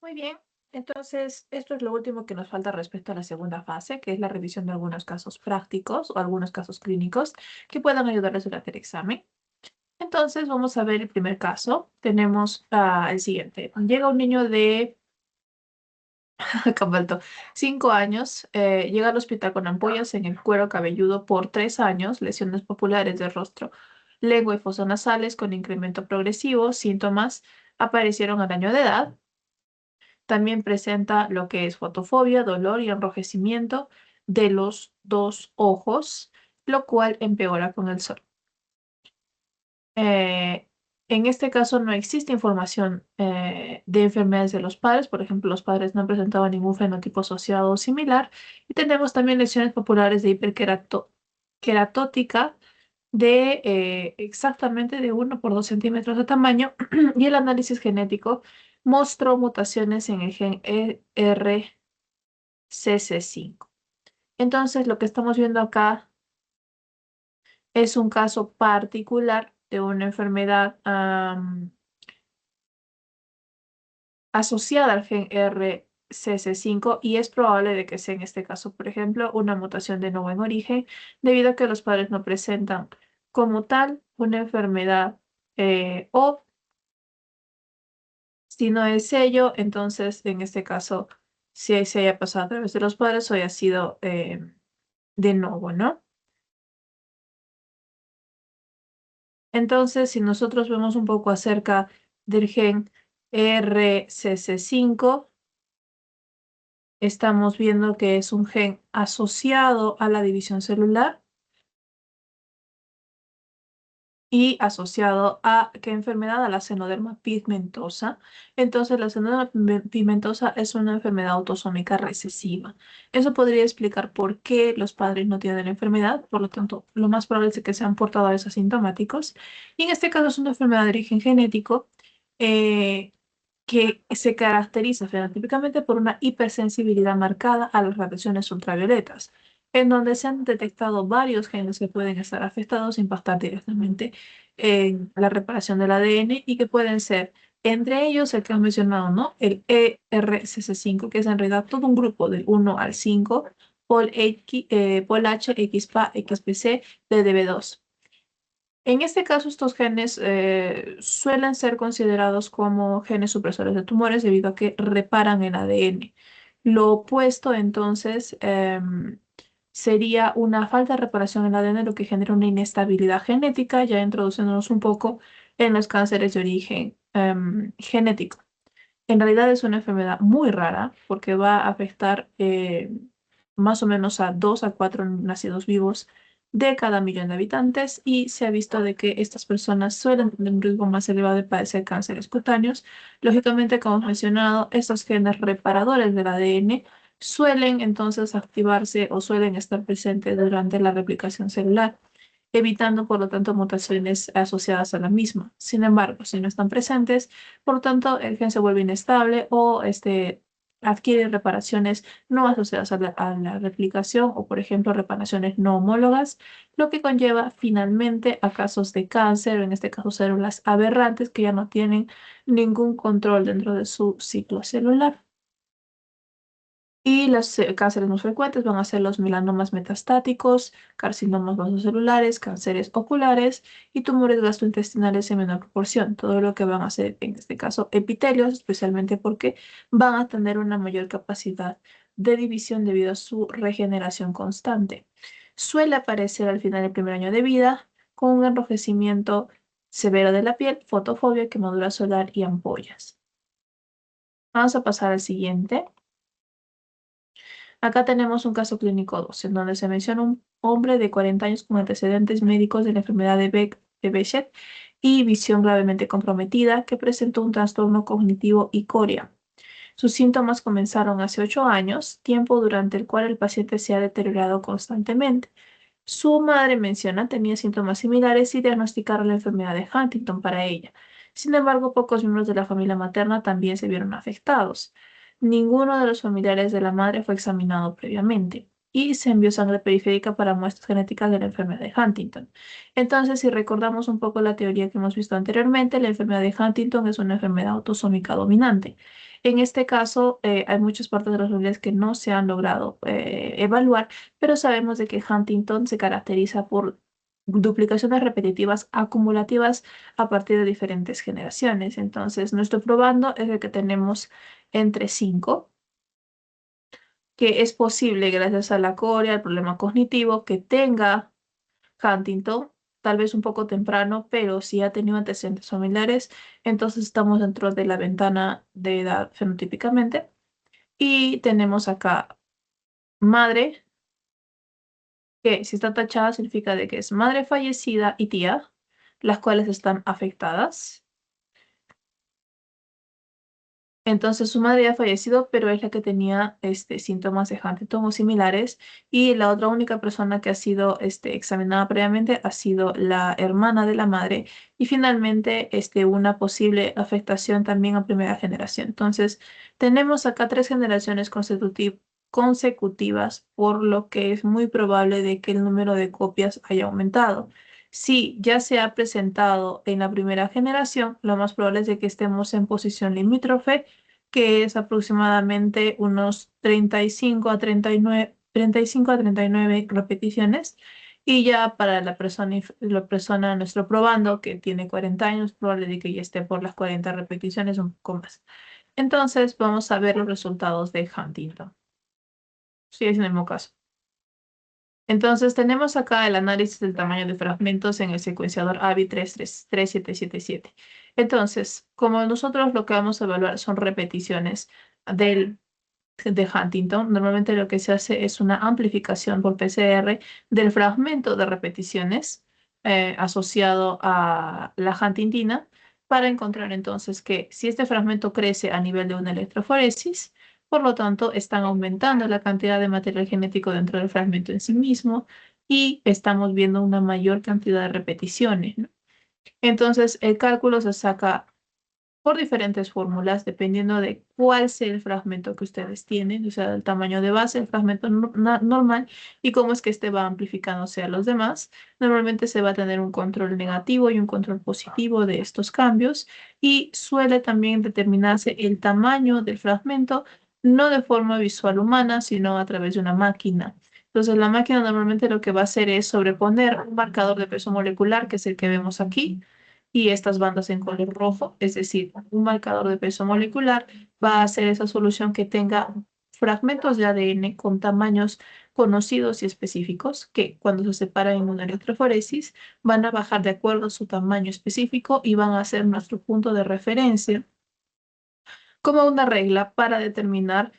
Muy bien, entonces esto es lo último que nos falta respecto a la segunda fase, que es la revisión de algunos casos prácticos o algunos casos clínicos que puedan ayudarles durante el examen. Entonces vamos a ver el primer caso. Tenemos el siguiente. Llega un niño de, acá faltó, 5 años, llega al hospital con ampollas en el cuero cabelludo por 3 años, lesiones populares del rostro, lengua y fosas nasales con incremento progresivo, síntomas aparecieron al año de edad. También presenta lo que es fotofobia, dolor y enrojecimiento de los dos ojos, lo cual empeora con el sol. Eh, en este caso no existe información de enfermedades de los padres. Por ejemplo, los padres no han presentado ningún fenotipo asociado o similar. Y tenemos también lesiones populares de hiperqueratótica de exactamente de 1 por 2 centímetros de tamaño. Y el análisis genético mostró mutaciones en el gen ERCC5. Entonces, lo que estamos viendo acá es un caso particular de una enfermedad asociada al gen RCC5 y es probable de que sea en este caso, por ejemplo, una mutación de no buen origen, debido a que los padres no presentan como tal una enfermedad o si no es ello, entonces en este caso, si se haya pasado a través de los padres o haya sido de nuevo, ¿no? Entonces, si nosotros vemos un poco acerca del gen RCC5, estamos viendo que es un gen asociado a la división celular y asociado a qué enfermedad, a la senoderma pigmentosa. Entonces, la senoderma pigmentosa es una enfermedad autosómica recesiva. Eso podría explicar por qué los padres no tienen la enfermedad. Por lo tanto, lo más probable es que sean portadores asintomáticos. Y en este caso es una enfermedad de origen genético. eh, que se caracteriza fenotípicamente por una hipersensibilidad marcada a las radiaciones ultravioletas, en donde se han detectado varios genes que pueden estar afectados e impactar directamente en la reparación del ADN y que pueden ser, entre ellos, el que has mencionado, ¿no? El ERCC5, que es en realidad todo un grupo del 1 al 5, Pol H, XPA, XPC, DDB2. En este caso, estos genes suelen ser considerados como genes supresores de tumores debido a que reparan el ADN. Lo opuesto, entonces, sería una falta de reparación en el ADN, lo que genera una inestabilidad genética, ya introduciéndonos un poco en los cánceres de origen genético. En realidad es una enfermedad muy rara porque va a afectar más o menos a 2 a 4 nacidos vivos de cada millón de habitantes y se ha visto de que estas personas suelen tener un riesgo más elevado de padecer cánceres cutáneos. Lógicamente, como hemos mencionado, estos genes reparadores del ADN suelen entonces activarse o suelen estar presentes durante la replicación celular, evitando por lo tanto mutaciones asociadas a la misma. Sin embargo, si no están presentes, por lo tanto el gen se vuelve inestable o adquiere reparaciones no asociadas a la replicación o, por ejemplo, reparaciones no homólogas, lo que conlleva finalmente a casos de cáncer, en este caso células aberrantes que ya no tienen ningún control dentro de su ciclo celular. Y los cánceres más frecuentes van a ser los melanomas metastáticos, carcinomas vasocelulares, cánceres oculares y tumores gastrointestinales en menor proporción. Todo lo que van a ser, en este caso, epitelios, especialmente porque van a tener una mayor capacidad de división debido a su regeneración constante. Suele aparecer al final del primer año de vida con un enrojecimiento severo de la piel, fotofobia, quemadura solar y ampollas. Vamos a pasar al siguiente. Acá tenemos un caso clínico 2, en donde se menciona un hombre de 40 años con antecedentes médicos de la enfermedad de Behçet y visión gravemente comprometida que presentó un trastorno cognitivo y corea. Sus síntomas comenzaron hace 8 años, tiempo durante el cual el paciente se ha deteriorado constantemente. Su madre menciona tenía síntomas similares y diagnosticaron la enfermedad de Huntington para ella. Sin embargo, pocos miembros de la familia materna también se vieron afectados. Ninguno de los familiares de la madre fue examinado previamente. y se envió sangre periférica para muestras genéticas de la enfermedad de Huntington. Entonces, si recordamos un poco la teoría que hemos visto anteriormente, la enfermedad de Huntington es una enfermedad autosómica dominante. En este caso, hay muchas partes de los genes que no se han logrado evaluar, pero sabemos de que Huntington se caracteriza por duplicaciones repetitivas acumulativas a partir de diferentes generaciones. Entonces, nuestro probando es el que tenemos entre 5, que es posible gracias a la corea, al problema cognitivo, que tenga Huntington, tal vez un poco temprano, pero si ha tenido antecedentes familiares, entonces estamos dentro de la ventana de edad fenotípicamente. Y tenemos acá madre, que si está tachada significa de que es madre fallecida y tía, las cuales están afectadas. Entonces su madre ya ha fallecido, pero es la que tenía síntomas de Huntington o similares. Y la otra única persona que ha sido examinada previamente ha sido la hermana de la madre. Y finalmente una posible afectación también a primera generación. Entonces tenemos acá 3 generaciones consecutivas, por lo que es muy probable de que el número de copias haya aumentado. Si ya se ha presentado en la primera generación, lo más probable es de que estemos en posición limítrofe, que es aproximadamente unos 35 a 39 repeticiones. Y ya para la persona, nuestro probando, que tiene 40 años, probable de que ya esté por las 40 repeticiones, un poco más. Entonces, vamos a ver los resultados de Huntington. Sí, es en el mismo caso. Entonces, tenemos acá el análisis del tamaño de fragmentos en el secuenciador AVI 3777. Entonces, como nosotros lo que vamos a evaluar son repeticiones de Huntington, normalmente lo que se hace es una amplificación por PCR del fragmento de repeticiones asociado a la huntingtina para encontrar entonces que si este fragmento crece a nivel de una electroforesis, por lo tanto, están aumentando la cantidad de material genético dentro del fragmento en sí mismo y estamos viendo una mayor cantidad de repeticiones, ¿no? Entonces, el cálculo se saca por diferentes fórmulas, dependiendo de cuál sea el fragmento que ustedes tienen, o sea, el tamaño de base, el fragmento normal y cómo es que este va amplificándose a los demás. Normalmente se va a tener un control negativo y un control positivo de estos cambios y suele también determinarse el tamaño del fragmento, no de forma visual humana, sino a través de una máquina. Entonces, la máquina normalmente lo que va a hacer es sobreponer un marcador de peso molecular, que es el que vemos aquí, y estas bandas en color rojo, es decir, un marcador de peso molecular, va a hacer esa solución que tenga fragmentos de ADN con tamaños conocidos y específicos que cuando se separan en una electroforesis van a bajar de acuerdo a su tamaño específico y van a ser nuestro punto de referencia como una regla para determinar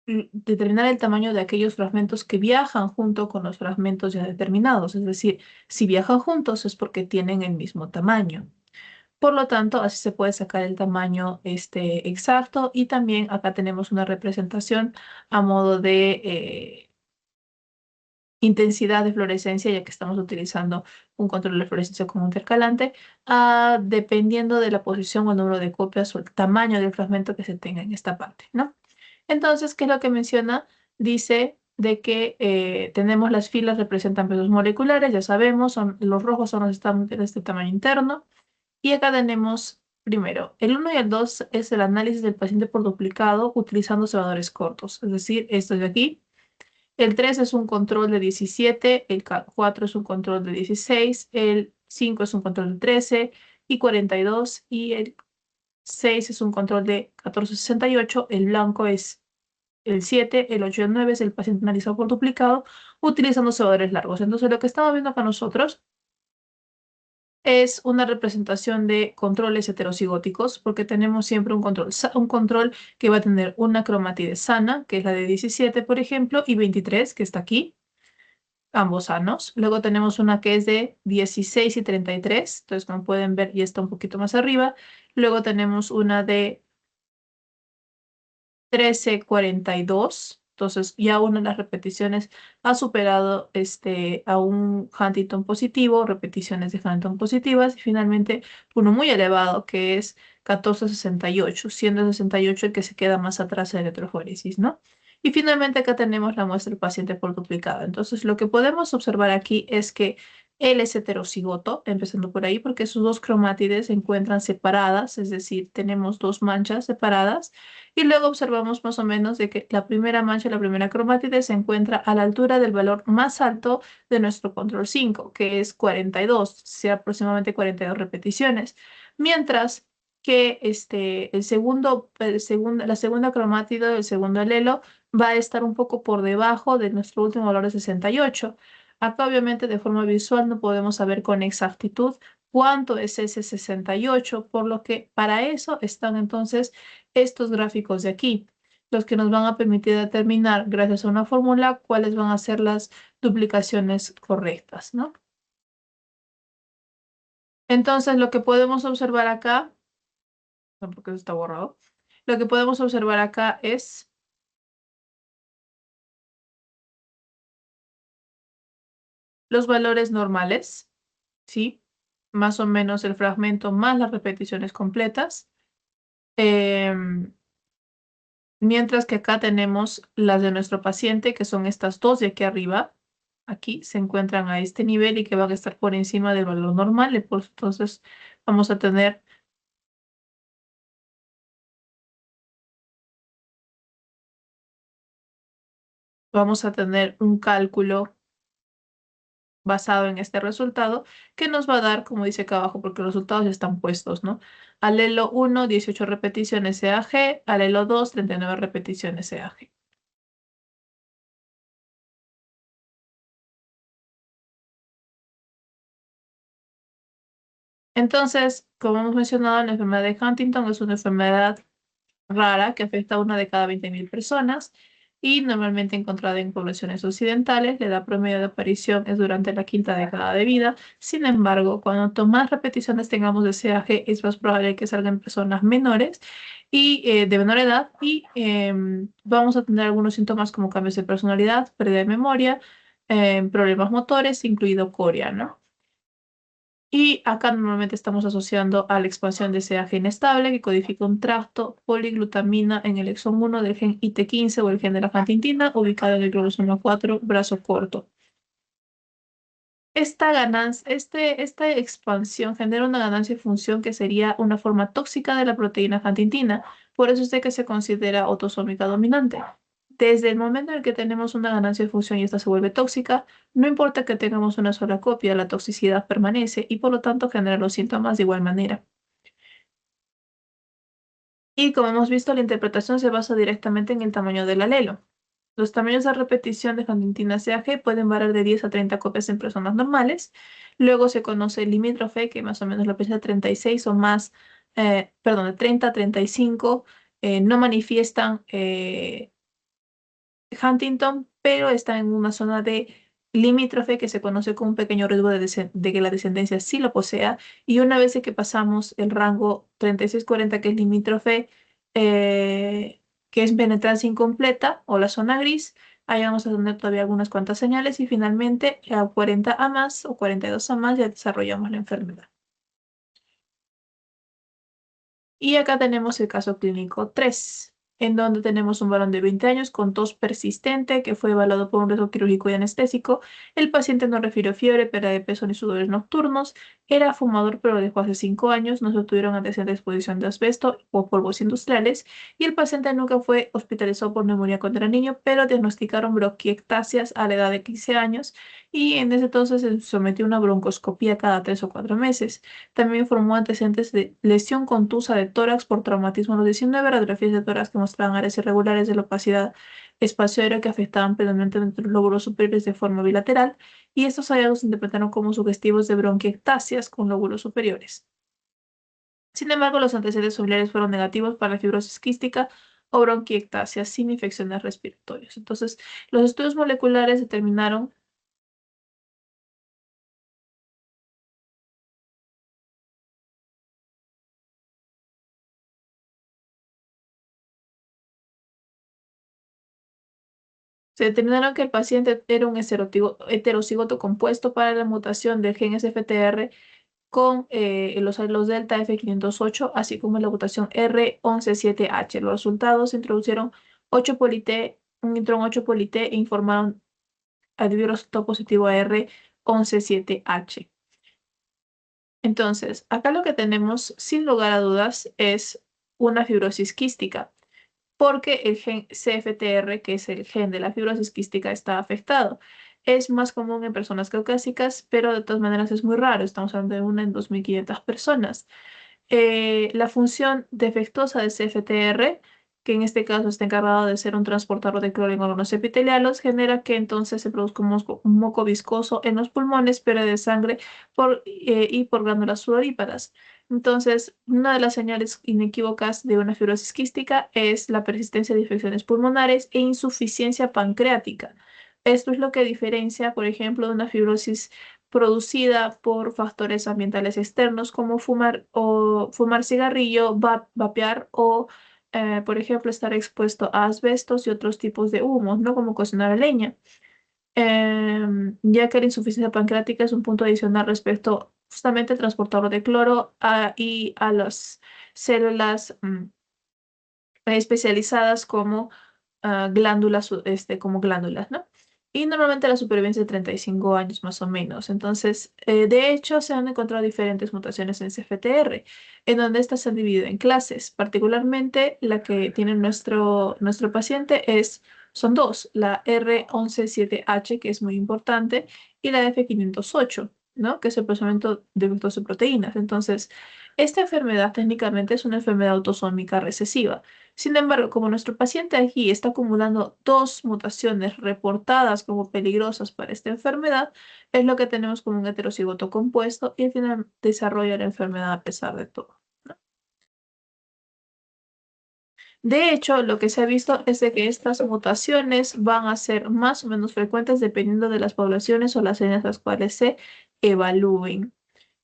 el tamaño de aquellos fragmentos que viajan junto con los fragmentos ya determinados. Es decir, si viajan juntos es porque tienen el mismo tamaño. Por lo tanto, así se puede sacar el tamaño exacto y también acá tenemos una representación a modo de intensidad de fluorescencia, ya que estamos utilizando un control de fluorescencia como intercalante, dependiendo de la posición o el número de copias o el tamaño del fragmento que se tenga en esta parte, ¿no? Entonces, ¿qué es lo que menciona? Dice de que tenemos las filas representan pesos moleculares, ya sabemos, los rojos son los de este tamaño interno. Y acá tenemos, primero, el 1 y el 2 es el análisis del paciente por duplicado utilizando cebadores cortos, es decir, esto de aquí. El 3 es un control de 17, el 4 es un control de 16, el 5 es un control de 13 y 42, y el 6 es un control de 1468, el blanco es el 7, el 8 y el 9 es el paciente analizado por duplicado utilizando cebadores largos. Entonces, lo que estamos viendo acá nosotros es una representación de controles heterocigóticos, porque tenemos siempre un control que va a tener una cromatide sana, que es la de 17, por ejemplo, y 23, que está aquí, ambos sanos. Luego tenemos una que es de 16 y 33, entonces como pueden ver ya está un poquito más arriba. Luego tenemos una de 1342. Entonces, ya una de las repeticiones ha superado a un Huntington positivo, repeticiones de Huntington positivas, y finalmente uno muy elevado que es 1468, siendo 68 el que se queda más atrás de la electroforesis, ¿no? Y finalmente acá tenemos la muestra del paciente por duplicado. Entonces, lo que podemos observar aquí es que él es heterocigoto, empezando por ahí, porque sus dos cromátides se encuentran separadas, es decir, tenemos dos manchas separadas. Y luego observamos más o menos de que la primera mancha, la primera cromátide, se encuentra a la altura del valor más alto de nuestro control 5, que es 42, sea aproximadamente 42 repeticiones. Mientras que la segunda cromátide, el segundo alelo, va a estar un poco por debajo de nuestro último valor de 68. Acá obviamente de forma visual no podemos saber con exactitud cuánto es ese 68, por lo que para eso están entonces estos gráficos de aquí, los que nos van a permitir determinar, gracias a una fórmula, cuáles van a ser las duplicaciones correctas, ¿no? Entonces, lo que podemos observar acá, no, porque eso está borrado, lo que podemos observar acá es los valores normales, ¿sí? Más o menos el fragmento más las repeticiones completas. Em, Mientras que acá tenemos las de nuestro paciente, que son estas dos de aquí arriba. Aquí se encuentran a este nivel y que van a estar por encima del valor normal. Entonces vamos a tener, vamos a tener un cálculo basado en este resultado que nos va a dar, como dice acá abajo, porque los resultados ya están puestos, ¿no? Alelo 1, 18 repeticiones EAG. Alelo 2, 39 repeticiones EAG. Entonces, como hemos mencionado, la enfermedad de Huntington es una enfermedad rara que afecta a una de cada 20.000 personas y normalmente encontrada en poblaciones occidentales. La edad promedio de aparición es durante la quinta década de vida. Sin embargo, cuanto más repeticiones tengamos de CAG, es más probable que salgan personas menores y de menor edad y vamos a tener algunos síntomas como cambios de personalidad, pérdida de memoria, problemas motores, incluido coria, ¿no? Y acá normalmente estamos asociando a la expansión de ese gen inestable que codifica un tracto poliglutamina en el exón 1 del gen IT15 o el gen de la huntingtina, ubicado en el cromosoma 4, brazo corto. Esta expansión genera una ganancia de función que sería una forma tóxica de la proteína huntingtina, por eso es de que se considera autosómica dominante. Desde el momento en el que tenemos una ganancia de función y esta se vuelve tóxica, no importa que tengamos una sola copia, la toxicidad permanece y por lo tanto genera los síntomas de igual manera. Y como hemos visto, la interpretación se basa directamente en el tamaño del alelo. Los tamaños de repetición de huntingtina CAG pueden variar de 10 a 30 copias en personas normales. Luego se conoce el limítrofe, que más o menos representa 36 o más, perdón, de 30 a 35, no manifiestan Huntington, pero está en una zona de limítrofe que se conoce como un pequeño riesgo de que la descendencia sí lo posea. Y una vez que pasamos el rango 36-40, que es limítrofe, que es penetrancia incompleta o la zona gris, ahí vamos a tener todavía algunas cuantas señales y finalmente a 40 a más o 42 a más ya desarrollamos la enfermedad. Y acá tenemos el caso clínico 3, en donde tenemos un varón de 20 años con tos persistente que fue evaluado por un riesgo quirúrgico y anestésico. El paciente no refirió fiebre, pérdida de peso ni sudores nocturnos. Era fumador, pero lo dejó hace 5 años. No se tuvieron antecedentes de exposición de asbesto o polvos industriales. Y el paciente nunca fue hospitalizado por neumonía cuando era niño, pero diagnosticaron bronquiectasias a la edad de 15 años. Y en ese entonces se sometió a una broncoscopía cada 3 o 4 meses. También informó antecedentes de lesión contusa de tórax por traumatismo a los 19, radiografías de tórax que mostraban áreas irregulares de la opacidad espacio-aérea que afectaban predominantemente los lóbulos superiores de forma bilateral, y estos hallazgos se interpretaron como sugestivos de bronquiectasias con lóbulos superiores. Sin embargo, los antecedentes familiares fueron negativos para la fibrosis quística o bronquiectasia sin infecciones respiratorias. Entonces, los estudios moleculares determinaron. Se determinaron que el paciente era un heterocigoto compuesto para la mutación del gen SFTR con los delta F508, así como la mutación R117H. Los resultados introducieron 8 un intrón 8 polité e informaron dio resultado positivo a R117H. Entonces, acá lo que tenemos, sin lugar a dudas, es una fibrosis quística, porque el gen CFTR, que es el gen de la fibrosis quística, está afectado. Es más común en personas caucásicas, pero de todas maneras es muy raro. Estamos hablando de una en 2.500 personas. La función defectuosa de CFTR, que en este caso está encargado de ser un transportador de cloro en órganos epiteliales, genera que entonces se produzca un moco viscoso en los pulmones, pérdida de sangre y por glándulas sudoríparas. Entonces, una de las señales inequívocas de una fibrosis quística es la persistencia de infecciones pulmonares e insuficiencia pancreática. Esto es lo que diferencia, por ejemplo, de una fibrosis producida por factores ambientales externos como fumar cigarrillo, vapear o, por ejemplo, estar expuesto a asbestos y otros tipos de humos, ¿no? Como cocinar a leña. Ya que la insuficiencia pancreática es un punto adicional respecto justamente al transportador de cloro y a las células especializadas como como glándulas, ¿no? Y normalmente la supervivencia es de 35 años más o menos. Entonces, de hecho, se han encontrado diferentes mutaciones en CFTR, en donde estas se han dividido en clases. Particularmente, la que tiene nuestro paciente son dos, la R117H, que es muy importante, y la F508, ¿no? Que es el procesamiento defectuoso de proteínas. Entonces, esta enfermedad técnicamente es una enfermedad autosómica recesiva. Sin embargo, como nuestro paciente aquí está acumulando dos mutaciones reportadas como peligrosas para esta enfermedad, es lo que tenemos como un heterocigoto compuesto y al final desarrolla la enfermedad a pesar de todo. De hecho, lo que se ha visto es de que estas mutaciones van a ser más o menos frecuentes dependiendo de las poblaciones o las áreas a las cuales se evalúen.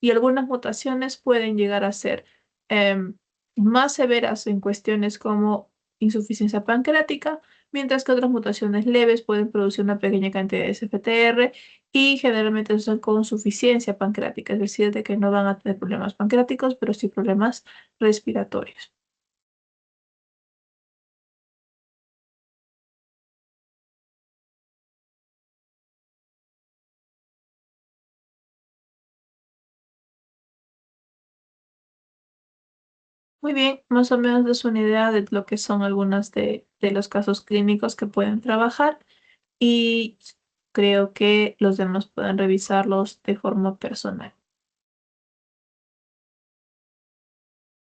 Y algunas mutaciones pueden llegar a ser em, más severas en cuestiones como insuficiencia pancreática, mientras que otras mutaciones leves pueden producir una pequeña cantidad de SFTR y generalmente son con suficiencia pancreática, es decir, de que no van a tener problemas pancreáticos, pero sí problemas respiratorios. Muy bien, más o menos es una idea de lo que son algunas de los casos clínicos que pueden trabajar y creo que los demás pueden revisarlos de forma personal.